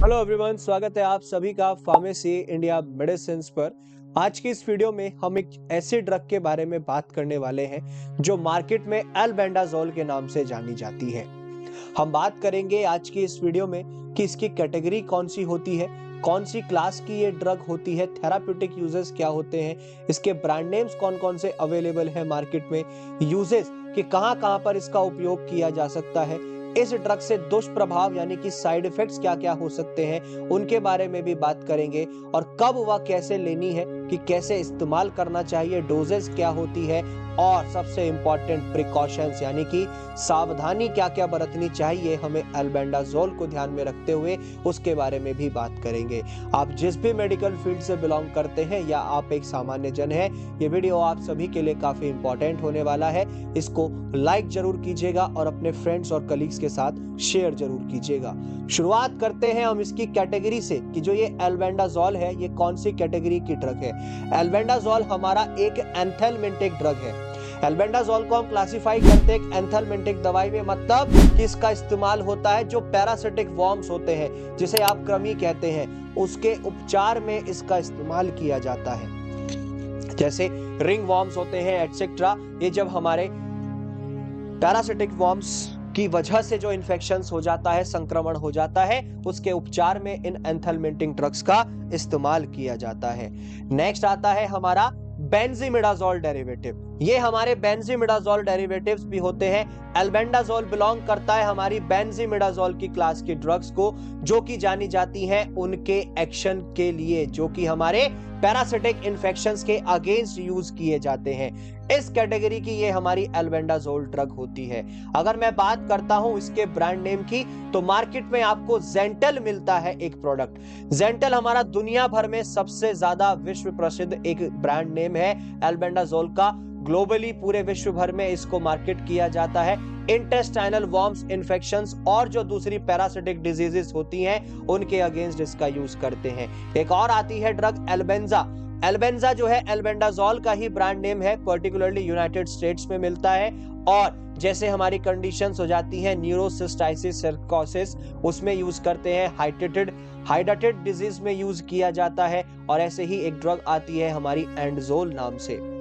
Hello everyone, स्वागत है आप सभी का फार्मेसी इंडिया मेडिसिन पर। आज की इस वीडियो में हम एक ऐसे ड्रग के बारे में बात करने वाले हैं जो मार्केट में एल्बेंडाजोल के नाम से जानी जाती है। हम बात करेंगे आज की इस वीडियो में कि इसकी कैटेगरी कौन सी होती है, कौन सी क्लास की ये ड्रग होती है, थेराप्यूटिक यूजेस क्या होते हैं, इसके ब्रांड नेम्स कौन कौन से अवेलेबल है मार्केट में, यूजेस कि कहां-कहां पर इसका उपयोग किया जा सकता है, इस ड्रग से दुष्प्रभाव यानी कि साइड इफेक्ट्स क्या-क्या हो सकते हैं, उनके बारे में भी बात करेंगे और कब व कैसे लेनी है, कि कैसे इस्तेमाल करना चाहिए, डोजेस क्या होती है और सबसे इंपॉर्टेंट प्रिकॉशंस यानी कि सावधानी क्या-क्या बरतनी चाहिए हमें एल्बेंडाजोल को ध्यान में रखते हुए, उसके बारे में भी बात करेंगे। आप जिस भी मेडिकल फील्ड से बिलोंग करते हैं या आप एक सामान्य जन हैं, ये वीडियो आप सभी के लिए काफी इंपॉर्टेंट होने वाला है। इसको लाइक जरूर कीजिएगा और अपने फ्रेंड्स और कलीग्स के साथ शेयर जरूर कीजिएगा। शुरुआत करते हैं हम इसकी कैटेगरी से कि जो ये एल्बेंडाजोल है ये कौन सी कैटेगरी की ड्रग है। एल्बेंडाजोल हमारा एक एंथेलमेंटिक ड्रग है। एल्बेंडाजोल को हम क्लासिफाई करते हैं एंथेलमेंटिक दवाई में, मतलब कि इसका इस्तेमाल होता है जो पैरासिटिक वर्म्स होते हैं, जिसे आप कृमि कहते हैं, उसके उपचार में इसका इस्तेमाल किया जाता है। जैसे रिंग वर्म्स होते हैं एटसेट्रा, ये जब हमारे पैरासिटिक वर्म्स की वजह से जो इन्फेक्शंस हो जाता है, संक्रमण हो जाता है, उसके उपचार में इन एंथेलमेंटिक ड्रग्स का इस्तेमाल किया जाता है। नेक्स्ट आता है हमारा बेंजीमिडाजोल डेरिवेटिव। ये हमारे बेंजीमिडाजोल डेरिवेटिव्स भी होते हैं। एल्बेंडाजोल बिलोंग करता है हमारी बेंजीमिडाजोल की क्लास की ड्रग्स को, जो कि जानी जाती हैं उनके एक्शन के लिए, जो कि हमारे पैरासिटिक इन्फेक्शंस के अगेंस्ट यूज किए जाते हैं। इस कैटेगरी की ये हमारी एल्बेंडाजोल ड्रग होती है। अगर मैं बात करता हूं इसके ब्रांड नेम की, तो मार्केट में आपको जेंटल मिलता है एक प्रोडक्ट। जेंटल हमारा दुनिया भर में सबसे ज्यादा विश्व प्रसिद्ध एक ब्रांड नेम है एल्बेंडाजोल का। ग्लोबली पूरे विश्व भर में इसको मार्केट किया जाता है। इंटेस्टाइनल वर्म्स इन्फेक्शंस और जो दूसरी पैरासिटिक डिजीजेस होती हैं उनके अगेंस्ट इसका यूज करते हैं। एक और आती है ड्रग एल्बेंजा। एल्बेंजा जो है एल्बेंडाजोल का ही ब्रांड नेम है, पर्टिकुलरली यूनाइटेड स्टेट्स में मिलता है। और जैसे हमारी कंडीशंस हो जाती हैं न्यूरोसिस्टाइसिस, सर्कोसिस, उसमें यूज करते हैं। हाइडेटेड डिजीज में यूज किया जाता है। और ऐसे ही एक ड्रग आती है हमारी एंडजोल नाम से।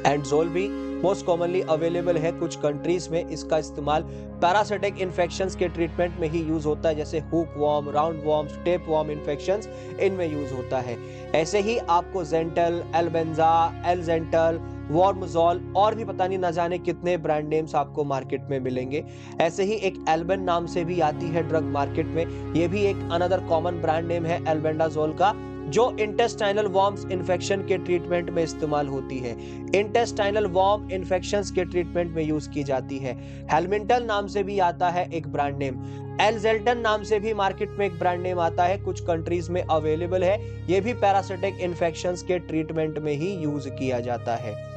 एंडजोल भी मोस्ट कॉमनली अवेलेबल है कुछ कंट्रीज में। इसका इस्तेमाल पैरासिटिक इन्फेक्शंस के ट्रीटमेंट में ही यूज होता है, जैसे hook worm, round worms, tape worm infections, इनमें यूज होता है। ऐसे ही आपको जेंटल, एल्बेंजा, एलजेंटल, वॉर्मजोल और भी पता नहीं ना जाने कितने ब्रांड नेम्स आपको मार्केट में मिलेंगे। ऐसे ही एक एल्बेन नाम से भी आती है ड्रग मार्केट में। ये भी एक अनदर कॉमन ब्रांड नेम है एल्बेंडाजोल का, जो इंटेस्टाइनल वर्म्स इन्फेक्शन के ट्रीटमेंट में इस्तेमाल होती है। इंटेस्टाइनल वर्म इन्फेक्शंस के ट्रीटमेंट में यूज की जाती है। हेलमिंटल नाम से भी आता है एक ब्रांड नेम। एलजेल्टन नाम से भी मार्केट में एक ब्रांड नेम आता है, कुछ कंट्रीज में अवेलेबल है। ये भी पैरासिटिक इन्फेक्शंस के ट्रीटमेंट में ही यूज किया जाता है।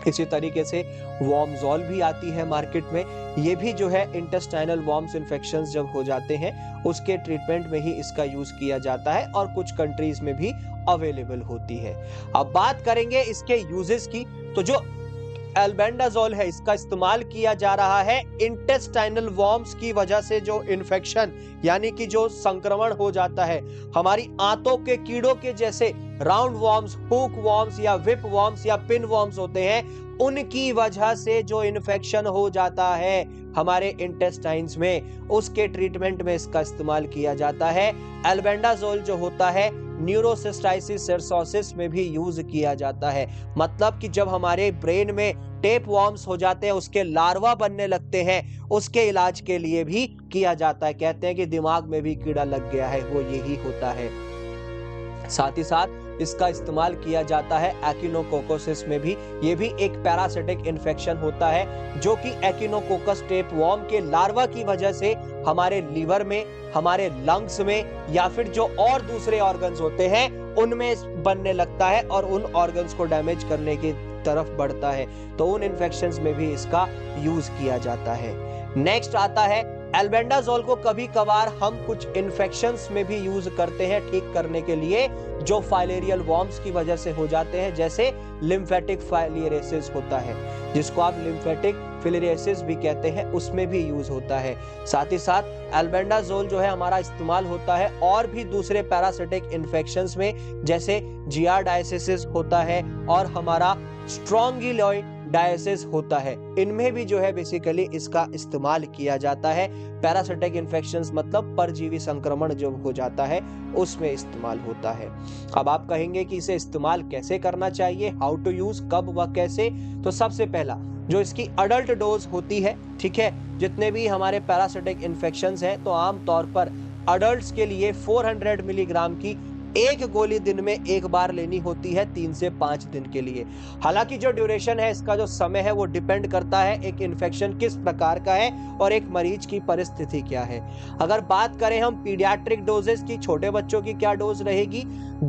इसी तरीके से वॉर्मजोल भी आती है मार्केट में। ये भी जो है इंटेस्टाइनल वर्म्स इन्फेक्शंस जब हो जाते हैं उसके ट्रीटमेंट में ही इसका यूज किया जाता है और कुछ कंट्रीज में भी अवेलेबल होती है। अब बात करेंगे इसके यूजेस की, तो जो एल्बेंडाजोल है इसका इस्तेमाल किया जा रहा है इंटेस्टाइनल वर्म्स की वजह से जो इन्फेक्शन यानी कि जो संक्रमण हो जाता है, हमारी आंतों के कीड़ों के जैसे राउंड वर्म्स, हुक वर्म्स या विप वर्म्स या पिन वर्म्स होते हैं, उनकी वजह से जो इन्फेक्शन हो जाता है हमारे इंटेस्टाइन्स में, उसके ट्रीटमेंट में इसका इस्तेमाल किया जाता है। एल्बेंडाजोल जो होता है न्यूरोसिस्टाइसिस, सर्कोसिस में भी यूज किया जाता है। मतलब कि जब हमारे ब्रेन में टेप वर्म्स हो जाते हैं, उसके लार्वा बनने लगते हैं, उसके इलाज के लिए भी किया जाता है। कहते हैं कि दिमाग में भी कीड़ा लग गया है, वो यही होता है। साथ ही साथ इसका इस्तेमाल किया जाता है एकिनोकोकोसिस में भी। ये भी एक पैरासिटिक इन्फेक्शन होता है जो कि एकिनोकोकस टेप वर्म के लार्वा की वजह से हमारे लीवर में, हमारे लंग्स में या फिर जो और दूसरे ऑर्गन्स होते हैं उनमें बनने लगता है और उन ऑर्गन्स को डैमेज करने की तरफ बढ़ता है। तो उन इन्फेक्शंस में भी इसका यूज किया जाता है। नेक्स्ट आता है एल्बेंडाजोल को कभी कभार हम कुछ इन्फेक्शंस में भी यूज करते हैं ठीक करने के लिए, जो फाइलेरियल वर्म्स की वजह से हो जाते हैं, जैसे लिम्फेटिक फाइलियरेसिस होता है, जिसको आप लिम्फेटिक फिलियरियासिस भी कहते हैं, उसमें भी यूज होता है। साथ ही साथ एल्बेंडाजोल जो है हमारा इस्तेमाल होता है और भी दूसरे पैरासिटिक इन्फेक्शंस में, जैसे जियारडायसिस होता है और हमारा स्ट्रोंगिलोइडाइसिस होता है। इनमें भी जो है बेसिकली इसका इस्तेमाल किया जाता है। पैरासिटिक इन्फेक्शंस मतलब परजीवी संक्रमण जो हो जाता है उसमें इस्तेमाल होता है। अब आप कहेंगे कि इसे इस्तेमाल कैसे करना चाहिए, हाउ टू यूज, कब व कैसे। तो सबसे पहला जो इसकी अडल्ट डोज होती है, ठीक है, जितने भी हमारे पैरासिटिक इन्फेक्शंस हैं तो आम तौर पर अडल्ट्स के लिए 400 मिलीग्राम की एक गोली दिन में एक बार लेनी होती है 3 से 5 दिन के लिए। हालांकि जो ड्यूरेशन है, इसका जो समय है वो डिपेंड करता है एक इन्फेक्शन किस प्रकार का है और एक मरीज की परिस्थिति क्या है। अगर बात करें हम पीडियाट्रिक डोजेस की, छोटे बच्चों की क्या डोज रहेगी,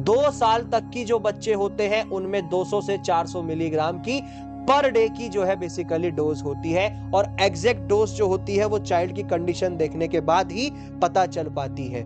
2 साल तक की जो बच्चे होते हैं उनमें 200 से 400 मिलीग्राम की पर डे की जो है बेसिकली डोज होती है। और एग्जैक्ट डोज जो होती है वो चाइल्ड की कंडीशन देखने के बाद ही पता चल पाती है।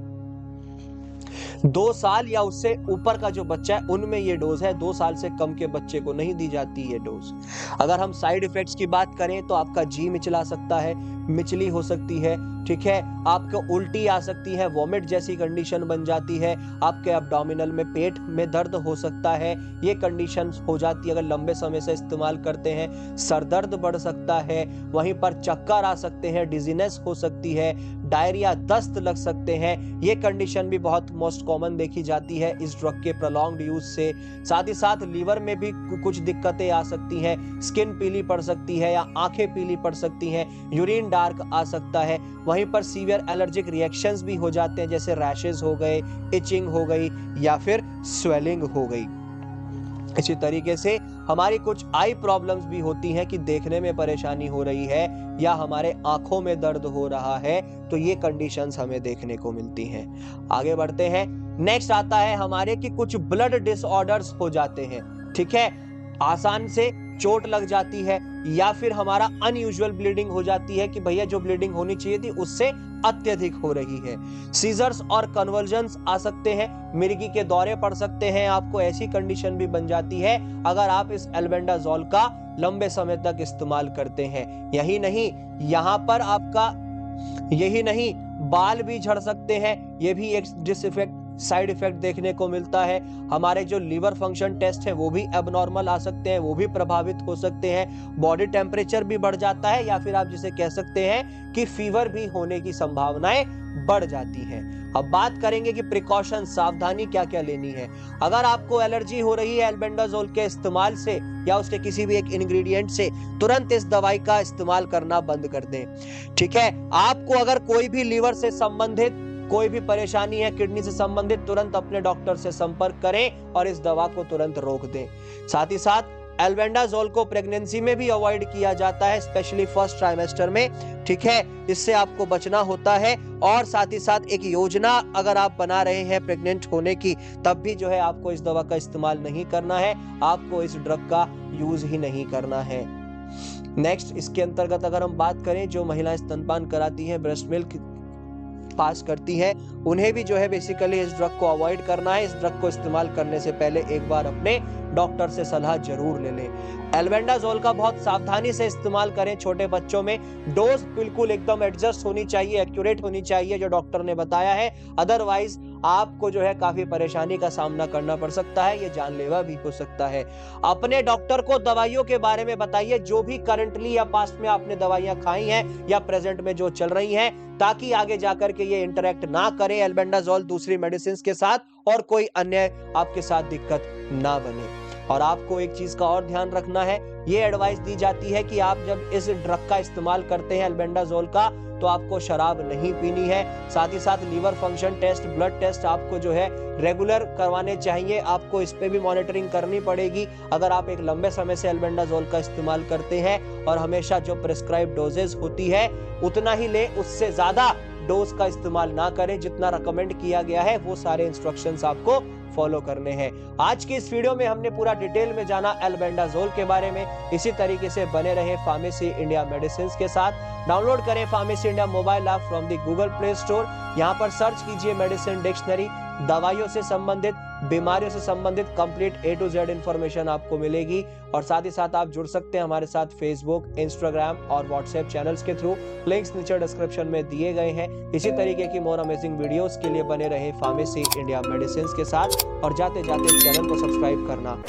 2 साल या उससे ऊपर का जो बच्चा है उनमें ये डोज है, 2 साल से कम के बच्चे को नहीं दी जाती ये डोज। अगर हम साइड इफेक्ट्स की बात करें तो आपका जी मिचला सकता है, मिचली हो सकती है, ठीक है, आपको उल्टी आ सकती है, वॉमिट जैसी कंडीशन बन जाती है, आपके एब्डोमिनल में पेट में दर्द हो सकता है, ये कंडीशन हो जाती है अगर लंबे समय से इस्तेमाल करते हैं। सर दर्द बढ़ सकता है, वहीं पर चक्कर आ सकते हैं, डिजीनेस हो सकती है, डायरिया, दस्त लग सकते हैं। ये कंडीशन भी बहुत मोस्ट कॉमन देखी जाती है इस ड्रग के प्रोलॉन्ग्ड यूज से। साथ ही साथ लीवर में भी कुछ दिक्कतें आ सकती हैं, स्किन पीली पड़ सकती है या आंखें पीली पड़ सकती हैं, यूरिन डार्क आ सकता है। वहीं पर सीवियर एलर्जिक रिएक्शंस भी हो जाते हैं, जैसे रैशेस हो गए, इचिंग हो गई या फिर स्वेलिंग हो गई। इसी तरीके से हमारी कुछ आई प्रॉब्लम्स भी होती हैं कि देखने में परेशानी हो रही है या हमारे आंखों में दर्द हो रहा है, तो ये कंडीशंस हमें देखने को मिलती हैं। आगे बढ़ते हैं, नेक्स्ट आता है हमारे कि कुछ ब्लड डिसऑर्डर्स हो जाते हैं, ठीक है, आसान से चोट लग जाती है या फिर हमारा अनयूजुअल ब्लीडिंग हो जाती है कि भैया जो ब्लीडिंग होनी चाहिए थी उससे अत्यधिक हो रही है। सीजर्स और कन्वर्जन्स आ सकते हैं, मिर्गी के दौरे पड़ सकते हैं, आपको ऐसी कंडीशन भी बन जाती है अगर आप इस एल्बेंडाजोल का लंबे समय तक इस्तेमाल करते हैं। यही नहीं, यहाँ पर आपका यही नहीं, बाल भी झड़ सकते हैं, ये भी एक डिसइफेक्ट साइड इफेक्ट देखने को मिलता है। हमारे जो लीवर फंक्शन टेस्ट है वो भी एबनॉर्मल आ सकते हैं, वो भी प्रभावित हो सकते हैं। बॉडी टेम्परेचर भी बढ़ जाता है या फिर आप जिसे कह सकते हैं कि फीवर भी होने की संभावनाएं बढ़ जाती हैं। अब बात करेंगे कि प्रिकॉशन, सावधानी क्या क्या लेनी है। अगर आपको एलर्जी हो रही है एल्बेंडाजोल के इस्तेमाल से या उसके किसी भी एक इंग्रेडिएंट से, तुरंत इस दवाई का इस्तेमाल करना बंद कर दें, ठीक है। आपको अगर कोई भी लीवर से संबंधित कोई भी परेशानी है, किडनी से संबंधित, तुरंत अपने डॉक्टर से संपर्क करें और इस दवा को तुरंत रोक दें। साथ ही साथ एल्बेंडाजोल को प्रेगनेंसी में भी अवॉइड किया जाता है, स्पेशली फर्स्ट ट्राइमेस्टर में, ठीक है, इससे आपको बचना होता है। और साथ ही साथ एक योजना अगर आप बना रहे हैं प्रेग्नेंट होने की, तब भी जो है आपको इस दवा का इस्तेमाल नहीं करना है, आपको इस ड्रग का यूज ही नहीं करना है। नेक्स्ट, इसके अंतर्गत अगर हम बात करें, जो महिलाएं स्तनपान कराती हैं, ब्रेस्ट मिल्क पास करती हैं, उन्हें भी जो है बेसिकली इस ड्रग को अवॉइड करना है। इस ड्रग को इस्तेमाल करने से पहले एक बार अपने डॉक्टर से सलाह जरूर ले लें। एल्बेंडाजोल का बहुत सावधानी से इस्तेमाल करें छोटे बच्चों में। डोज बिल्कुल एकदम एडजस्ट होनी चाहिए, एक्यूरेट होनी चाहिए जो डॉक्टर ने बताया है, अदरवाइज आपको जो है काफी परेशानी का सामना करना पड़ सकता है, ये जानलेवा भी हो सकता है। अपने डॉक्टर को दवाइयों के बारे में बताइए, जो भी करंटली या पास्ट में आपने दवाइयां खाई हैं या प्रेजेंट में जो चल रही हैं, ताकि आगे जाकर के ये इंटरेक्ट ना करे एल्बेंडाजोल दूसरी मेडिसिन के साथ और कोई अन्य आपके साथ दिक्कत ना बने। और आपको एक चीज का और ध्यान रखना है, ये एडवाइस दी जाती है कि आप जब इस ड्रग का इस्तेमाल करते हैं एल्बेंडाजोल का, तो आपको शराब नहीं पीनी है। साथ ही साथ liver function test, blood test आपको जो है रेगुलर करवाने चाहिए, आपको इस पे भी मॉनिटरिंग करनी पड़ेगी अगर आप एक लंबे समय से एल्बेंडाजोल का इस्तेमाल करते हैं। और हमेशा जो प्रिस्क्राइब डोजेस होती है उतना ही ले, उससे ज्यादा डोज का इस्तेमाल ना करें। जितना रिकमेंड किया गया है वो सारे इंस्ट्रक्शंस आपको फॉलो करने हैं। आज की इस वीडियो में हमने पूरा डिटेल में जाना एल्बेंडाजोल के बारे में। इसी तरीके से बने रहे फार्मेसी इंडिया मेडिसिन के साथ। डाउनलोड करें pharmacy India mobile app from the Google play store. यहाँ पर सर्च कीजिए मेडिसिन डिक्शनरी, दवाइयों से संबंधित बीमारियों से संबंधित complete A to Z information आपको मिलेगी। और साथ ही साथ आप जुड़ सकते हैं हमारे साथ फेसबुक, इंस्टाग्राम और व्हाट्सएप चैनल्स के थ्रू। लिंक्स नीचे डिस्क्रिप्शन में दिए गए हैं। इसी तरीके की मोर अमेजिंग वीडियोस के लिए बने रहे फार्मेसी इंडिया मेडिसिन के साथ और जाते जाते चैनल को सब्सक्राइब करना